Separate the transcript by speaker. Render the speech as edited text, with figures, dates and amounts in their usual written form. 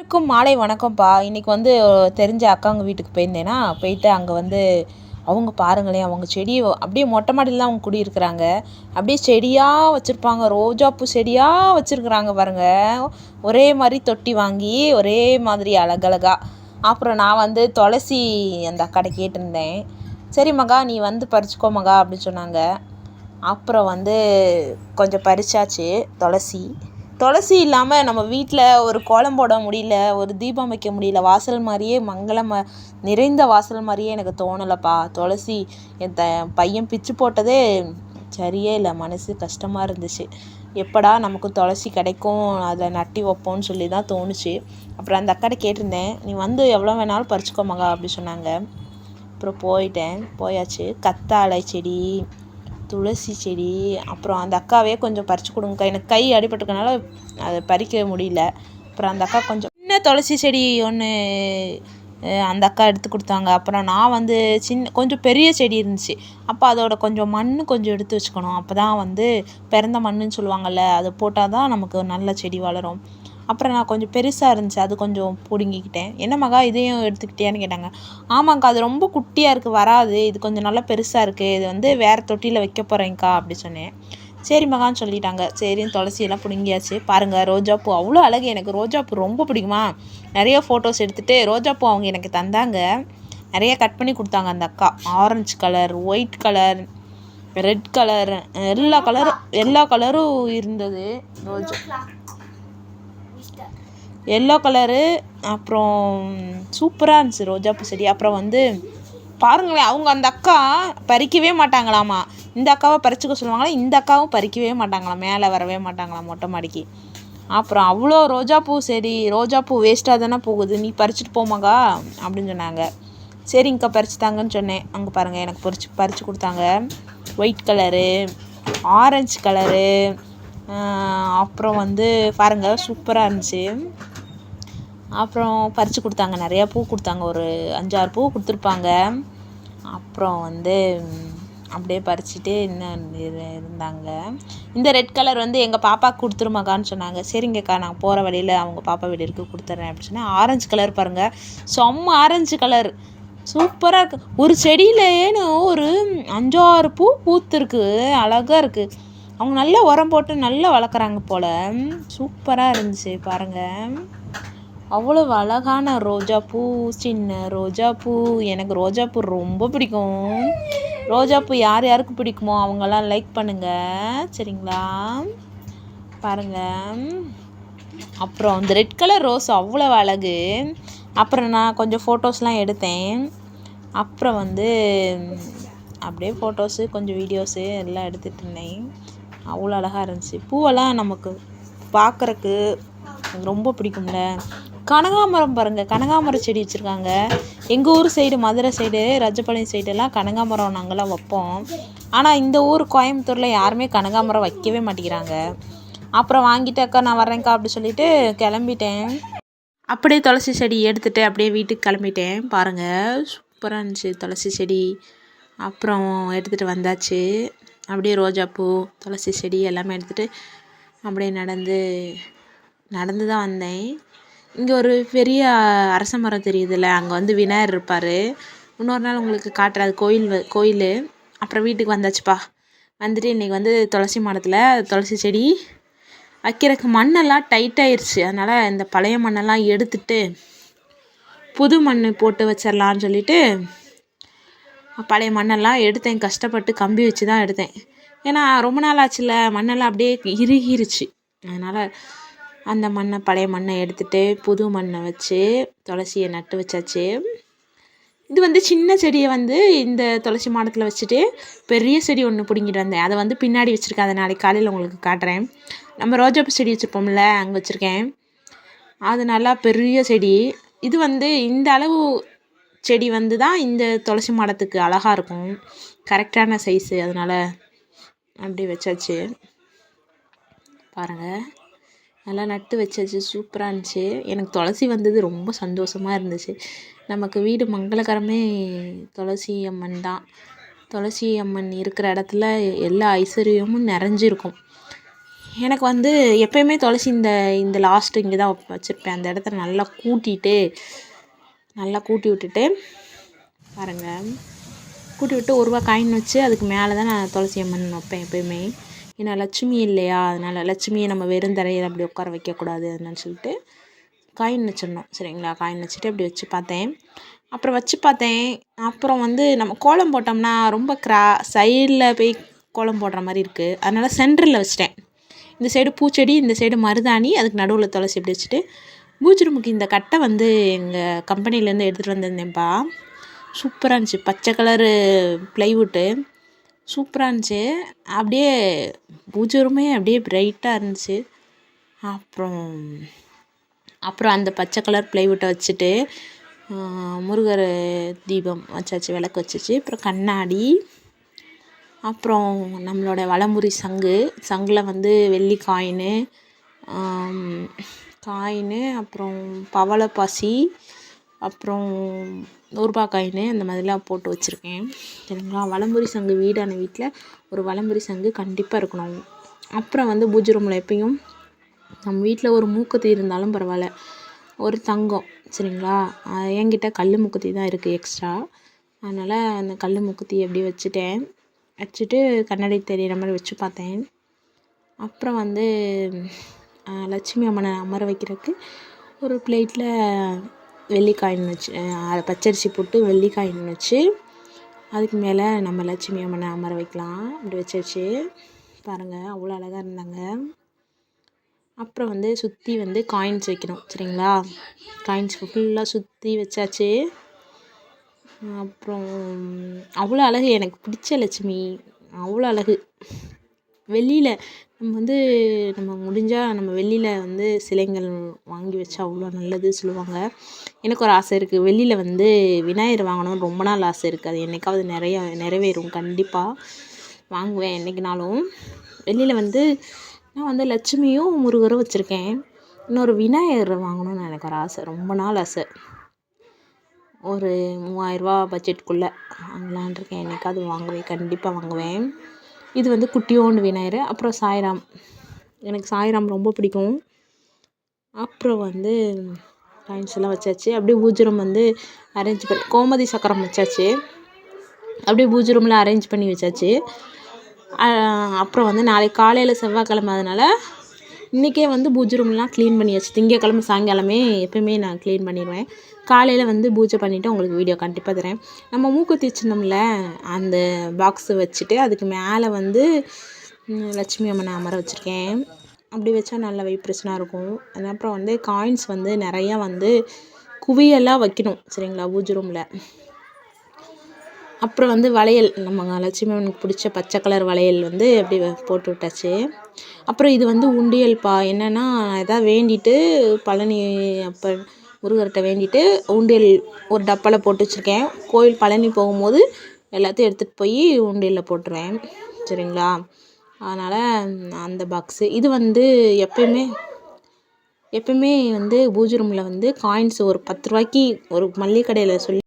Speaker 1: எல்லாருக்கும் மாலை வணக்கம்ப்பா. இன்றைக்கி வந்து தெரிஞ்ச அக்காங்க வீட்டுக்கு போயிருந்தேன்னா, போயிட்டு அங்கே வந்து அவங்க பாருங்களேன், அவங்க செடி அப்படியே மொட்டை மாடியில் தான் அவங்க குடியிருக்கிறாங்க. அப்படியே செடியாக வச்சுருப்பாங்க, ரோஜாப்பூ செடியாக வச்சுருக்குறாங்க பாருங்க. ஒரே மாதிரி தொட்டி வாங்கி ஒரே மாதிரி அழகழகா. அப்புறம் நான் வந்து துளசி அந்த அக்காட்ட கேட்டிருந்தேன். சரி மகா, நீ வந்து பறிச்சுக்கோ மகா அப்படின்னு சொன்னாங்க. அப்புறம் வந்து கொஞ்சம் பறிச்சாச்சு துளசி இல்லாமல் நம்ம வீட்டில் ஒரு கோலம் போட முடியல, ஒரு தீபம் வைக்க முடியல. வாசல் மாதிரியே நிறைந்த வாசல் மாதிரியே எனக்கு தோணலைப்பா. துளசி என் பையன் பிச்சு போட்டதே சரியே இல்லை. மனசு கஷ்டமாக இருந்துச்சு. எப்படா நமக்கு துளசி கிடைக்கும், அதில் நட்டி வைப்போம்னு சொல்லி தான் தோணுச்சு. அப்புறம் அந்த அக்காட்ட கேட்டிருந்தேன், நீ வந்து எவ்வளோ வேணாலும் பறிச்சுக்கோ மகா அப்படி சொன்னாங்க. அப்புறம் போயாச்சு. கத்தாழை செடி, துளசி செடி, அப்புறம் அந்த அக்காவே கொஞ்சம் பறித்து கொடுங்கக்கா, எனக்கு கை அடிபட்டுக்கனால அதை பறிக்க முடியல. அப்புறம் அந்த அக்கா கொஞ்சம் சின்ன துளசி செடி ஒன்று அந்த அக்கா எடுத்து கொடுத்தாங்க. அப்புறம் நான் வந்து கொஞ்சம் பெரிய செடி இருந்துச்சு. அப்போ அதோட கொஞ்சம் மண் கொஞ்சம் எடுத்து வச்சுக்கணும். அப்போ தான் வந்து பிறந்த மண்ணுன்னு சொல்லுவாங்கள்ல, அது போட்டால் தான் நமக்கு நல்ல செடி வளரும். அப்புறம் நான் கொஞ்சம் பெருசாக இருந்துச்சு, அது கொஞ்சம் பிடுங்கிக்கிட்டேன். என்ன மகா இதையும் எடுத்துக்கிட்டியான்னு கேட்டாங்க. ஆமாங்க்கா, அது ரொம்ப குட்டியாக இருக்குது, வராது. இது கொஞ்சம் நல்லா பெருசாக இருக்குது, இது வந்து வேறு தொட்டியில் வைக்க போகிறேங்க்கா அப்படி சொன்னேன். சரி மகான்னு சொல்லிட்டாங்க. சரின்னு துளசியெல்லாம் பிடுங்கியாச்சு. பாருங்கள், ரோஜாப்பூ அவ்வளோ அழகு. எனக்கு ரோஜாப்பூ ரொம்ப பிடிக்குமா. நிறைய ஃபோட்டோஸ் எடுத்துகிட்டு ரோஜாப்பூ அவங்க எனக்கு தந்தாங்க. நிறைய கட் பண்ணி கொடுத்தாங்க அந்த அக்கா. Orange colour, white colour, red colour, எல்லா கலரும் இருந்தது. Yellow colour. அப்புறம் சூப்பராக இருந்துச்சு ரோஜாப்பூ செடி. அப்புறம் வந்து பாருங்களேன், அவங்க அந்த அக்கா பறிக்கவே மாட்டாங்களாமா. இந்த அக்காவை பறிச்சுக்க சொல்லுவாங்களா, இந்த அக்காவும் பறிக்கவே மாட்டாங்களாம், மேலே வரவே மாட்டாங்களாம் மொட்டை மாடிக்கு. அப்புறம் அவ்வளோ ரோஜாப்பூ செடி, ரோஜாப்பூ வேஸ்ட்டாக தானே போகுது, நீ பறிச்சுட்டு போமாக்கா அப்படின்னு சொன்னாங்க. சரிங்கக்கா பறிச்சுட்டாங்கன்னு சொன்னேன். அங்கே பாருங்கள், எனக்கு பறித்து கொடுத்தாங்க. ஒயிட் கலரு, ஆரஞ்சு கலரு, அப்புறம் வந்து பாருங்கள் சூப்பராக இருந்துச்சு. அப்புறம் பறித்து கொடுத்தாங்க, நிறையா பூ கொடுத்தாங்க, ஒரு 5-6 பூ கொடுத்துருப்பாங்க. அப்புறம் வந்து அப்படியே பறிச்சுட்டு இன்னும் இருந்தாங்க. இந்த ரெட் கலர் வந்து எங்கள் பாப்பாவுக்கு கொடுத்துருமாக்கான்னு சொன்னாங்க. சரிங்கக்கா, நான் போகிற வழியில் அவங்க பாப்பா வீடு இருக்குது, கொடுத்துட்றேன் அப்படின்னு சொன்னேன். ஆரஞ்சு கலர் பாருங்கள், செம்ம ஆரஞ்சு கலர், சூப்பராக இருக்குது. ஒரு செடியிலேன்னு ஒரு 5-6 பூ பூத்துருக்கு, அழகாக இருக்குது. அவங்க நல்லா உரம் போட்டு நல்லா வளர்க்குறாங்க போல். சூப்பராக இருந்துச்சு பாருங்கள். அவ்வளோ அழகான ரோஜாப்பூ, சின்ன ரோஜாப்பூ. எனக்கு ரோஜாப்பூ ரொம்ப பிடிக்கும். ரோஜாப்பூ யார் யாருக்கு பிடிக்குமோ அவங்கெல்லாம் லைக் பண்ணுங்கள், சரிங்களா. பாருங்கள். அப்புறம் இந்த ரெட் கலர் ரோஸ் அவ்வளோ அழகு. அப்புறம் நான் கொஞ்சம் ஃபோட்டோஸ்லாம் எடுத்தேன். அப்புறம் வந்து அப்படியே ஃபோட்டோஸு கொஞ்சம் வீடியோஸு எல்லாம் எடுத்துகிட்டு இருந்தேன். அவ்வளோ அழகாக இருந்துச்சு. பூவெல்லாம் நமக்கு பார்க்குறக்கு ரொம்ப பிடிக்கும்ல. கனகாமரம் பாருங்கள், கனகாமரம் செடி வச்சுருக்காங்க. எங்கள் ஊர் சைடு, மதுரை சைடு, ராஜபாளையம் சைடெல்லாம் கனகாமரம் நாங்கள்லாம் வைப்போம். ஆனால் இந்த ஊர் கோயம்புத்தூரில் யாருமே கனகாமரம் வைக்கவே மாட்டேங்கிறாங்க. அப்புறம் வாங்கிட்டு அக்கா நான் வரேன்க்கா அப்படி சொல்லிவிட்டு கிளம்பிட்டேன். அப்படியே துளசி செடி எடுத்துகிட்டு அப்படியே வீட்டுக்கு கிளம்பிட்டேன். பாருங்கள் சூப்பராக இருந்துச்சு துளசி செடி. அப்புறம் எடுத்துகிட்டு வந்தாச்சு. அப்படியே ரோஜாப்பூ, துளசி செடி எல்லாமே எடுத்துகிட்டு அப்படியே நடந்து தான் வந்தேன். இங்கே ஒரு பெரிய அரச மரம் தெரியுதுல்ல, அங்கே வந்து விநாயகர் இருப்பார். இன்னொரு நாள் உங்களுக்கு காட்டுறேன், அது கோயில். அப்புறம் வீட்டுக்கு வந்தாச்சுப்பா. வந்துட்டு இன்றைக்கி வந்து துளசி மாடத்தில் துளசி செடி வைக்கிறதுக்கு மண்ணெல்லாம் டைட்டாகிடுச்சு. அதனால் இந்த பழைய மண்ணெல்லாம் எடுத்துட்டு புது மண் போட்டு வச்சிடலான்னு சொல்லிவிட்டு பழைய மண்ணெல்லாம் எடுத்தேன். கஷ்டப்பட்டு கம்பி வச்சு தான் எடுத்தேன். ஏன்னா ரொம்ப நாள் ஆச்சுல, மண்ணெல்லாம் அப்படியே இறுகிருச்சு. அதனால் அந்த பழைய மண்ணை எடுத்துகிட்டு புது மண்ணை வச்சு துளசியை நட்டு வச்சாச்சு. இது வந்து சின்ன செடியை வந்து இந்த துளசி மாடத்தில் வச்சுட்டு பெரிய செடி ஒன்று பிடுங்கிட்டு வந்தேன். அதை வந்து பின்னாடி வச்சுருக்கேன். அதை நாளைக்கு காலையில் உங்களுக்கு காட்டுறேன். நம்ம ரோஜாப்பூ செடி வச்சுருப்போம்ல, அங்கே வச்சுருக்கேன். அது நல்லா பெரிய செடி. இது வந்து இந்த அளவு செடி வந்து தான் இந்த துளசி மாடத்துக்கு அழகாக இருக்கும், கரெக்டான சைஸு. அதனால் அப்படி வச்சாச்சு. பாருங்கள், நல்லா நட்டு வச்சாச்சு. சூப்பராக இருந்துச்சு. எனக்கு துளசி வந்தது ரொம்ப சந்தோஷமாக இருந்துச்சு. நமக்கு வீடு மங்களகரமே துளசி அம்மன் தான். துளசி அம்மன் இருக்கிற இடத்துல எல்லா ஐஸ்வர்யமும் நிறைஞ்சிருக்கும். எனக்கு வந்து எப்பயுமே துளசி இந்த லாஸ்ட்டு இங்கே தான் வச்சுருப்பேன். அந்த இடத்த நல்லா கூட்டி விட்டுட்டு பாருங்கள், கூட்டி விட்டு ஒரு ரூபா காயின் வச்சு அதுக்கு மேலே தான் நான் துளசி அம்மன் வைப்பேன் எப்பயுமே. ஏன்னா லட்சுமி இல்லையா, அதனால் லட்சுமியை நம்ம வெறும் தரையில் அப்படி உட்கார வைக்கக்கூடாது அதனால சொல்லிட்டு காயின் வச்சிடணும். சரிங்களா, காயின் வச்சுட்டு அப்படி வச்சு பார்த்தேன். அப்புறம் வந்து நம்ம கோலம் போட்டோம்னா ரொம்ப சைடில் போய் கோலம் போடுற மாதிரி இருக்குது. அதனால் சென்டரில் வச்சிட்டேன். இந்த சைடு பூச்செடி, இந்த சைடு மருதாணி, அதுக்கு நடுவில் துளசி இப்படி வச்சுட்டு பூஜை ரூமுக்கு இந்த கட்டை வந்து எங்கள் கம்பெனிலேருந்து எடுத்துகிட்டு வந்திருந்தேன்ப்பா. சூப்பராக இருந்துச்சு. பச்சை கலரு ப்ளைவுட்டு சூப்பராக இருந்துச்சு. அப்படியே பூஜை ரூமே அப்படியே பிரைட்டாக இருந்துச்சு. அப்புறம் அந்த பச்சை கலர் ப்ளைவுட்டை வச்சுட்டு முருகர் தீபம் வச்சாச்சு, விளக்கு வச்சுச்சு. அப்புறம் கண்ணாடி, அப்புறம் நம்மளோட வலம்புரி சங்கில் வந்து வெள்ளி காயினு, அப்புறம் பவளப்பாசி, அப்புறம் 100 ரூபா காயினு, அந்த மாதிரிலாம் போட்டு வச்சுருக்கேன். சரிங்களா, வலம்புரி சங்கு வீடான வீட்டில் ஒரு வலம்புரி சங்கு கண்டிப்பாக இருக்கணும். அப்புறம் வந்து பூஜை ரூமில் எப்பயும் நம்ம வீட்டில் ஒரு மூக்குத்தி இருந்தாலும் பரவாயில்ல, ஒரு தங்கம். சரிங்களா, என்கிட்ட கல் மூக்குத்தி தான் இருக்குது எக்ஸ்ட்ரா. அதனால் அந்த கல் மூக்குத்தி அப்படியே வச்சுட்டு கண்ணாடி தெரியிற மாதிரி வச்சு பார்த்தேன். அப்புறம் வந்து லட்சுமி அம்மனை அமர வைக்கிறதுக்கு ஒரு பிளேட்டில் வெள்ளிக்காயின் வச்சு, பச்சரிசி போட்டு வெள்ளிக்காயின் வச்சு அதுக்கு மேலே நம்ம லட்சுமி அம்மனை அமர வைக்கலாம். அப்படி வச்சு பாருங்கள், அவ்வளோ அழகாக இருந்தாங்க. அப்புறம் வந்து சுற்றி வந்து காயின்ஸ் வைக்கணும். சரிங்களா, காயின்ஸ் ஃபுல்லாக சுற்றி வச்சாச்சு. அப்புறம் அவ்வளோ அழகு, எனக்கு பிடிச்ச லட்சுமி, அவ்வளோ அழகு. வெளியில் நம்ம முடிஞ்சால் நம்ம வெளியில் வந்து சிலைகள் வாங்கி வச்சா அவ்வளோ நல்லது சொல்லுவாங்க. எனக்கு ஒரு ஆசை இருக்குது, வெளியில் வந்து விநாயகர் வாங்கணும்னு ரொம்ப நாள் ஆசை இருக்குது. அது என்றைக்காவது நிறைவேறும். கண்டிப்பாக வாங்குவேன் என்றைக்குனாலும். வெளியில் வந்து நான் வந்து லட்சுமியும் முருகரும் வச்சுருக்கேன். இன்னொரு விநாயகர் வாங்கணும்னு எனக்கு ஒரு ஆசை, ரொம்ப நாள் ஆசை. ஒரு 3000 ரூபா பட்ஜெட்டுக்குள்ளே வாங்கலான் இருக்கேன். என்றைக்காவது வாங்குவேன், கண்டிப்பாக வாங்குவேன். இது வந்து குட்டியோண்டு விநாயகர். அப்புறம் சாய்ராம், எனக்கு சாய்ராம் ரொம்ப பிடிக்கும். அப்புறம் வந்து காயின்ஸ் எல்லாம் வச்சாச்சு. அப்படியே பூஜை ரூம் வந்து அரேஞ்ச் பண்ணி கோமதி சக்கரம் வச்சாச்சு. அப்படியே பூஜை ரூமில் அரேஞ்ச் பண்ணி வச்சாச்சு. அப்புறம் வந்து நாளைக்கு காலையில் செவ்வாய்க்கிழமை, அதனால் இன்றைக்கே வந்து பூஜை ரூம்லாம் க்ளீன் பண்ணியாச்சு. திங்கக்கிழமை சாயங்காலமே எப்போயுமே நான் க்ளீன் பண்ணிடுவேன். காலையில் வந்து பூஜை பண்ணிவிட்டு உங்களுக்கு வீடியோ கண்டிப்பாக தரேன். நம்ம மூக்குத்தி வச்சுருந்தோம்ல, அந்த பாக்ஸை வச்சுட்டு அதுக்கு மேலே வந்து லட்சுமி அம்மனை அமர வச்சுருக்கேன். அப்படி வச்சா நல்ல வைப்ரேஷனாக இருக்கும். அப்புறம் வந்து காயின்ஸ் வந்து நிறையா வந்து குவியெல்லாம் வைக்கணும். சரிங்களா, பூஜை ரூமில். அப்புறம் வந்து வளையல், நம்ம லட்சுமி அம்மனுக்கு பிடிச்ச பச்சை கலர் வளையல் வந்து அப்படி போட்டு விட்டாச்சு. அப்புறம் இது வந்து உண்டியல்ப்பா. என்னென்னா, எதாவது வேண்டிட்டு பழனி அப்போ முருகர்கிட்ட வேண்டிட்டு உண்டியல் ஒரு டப்பாவில் போட்டு வச்சுருக்கேன். கோயில் பழனி போகும்போது எல்லாத்தையும் எடுத்துகிட்டு போய் உண்டியலில் போட்டுருவேன். சரிங்களா, அதனால் அந்த பாக்ஸு இது வந்து எப்பயுமே வந்து பூஜை ரூமில் வந்து காயின்ஸ் ஒரு 10 ரூபாய்க்கு ஒரு மளிகை கடையில் சொல்லி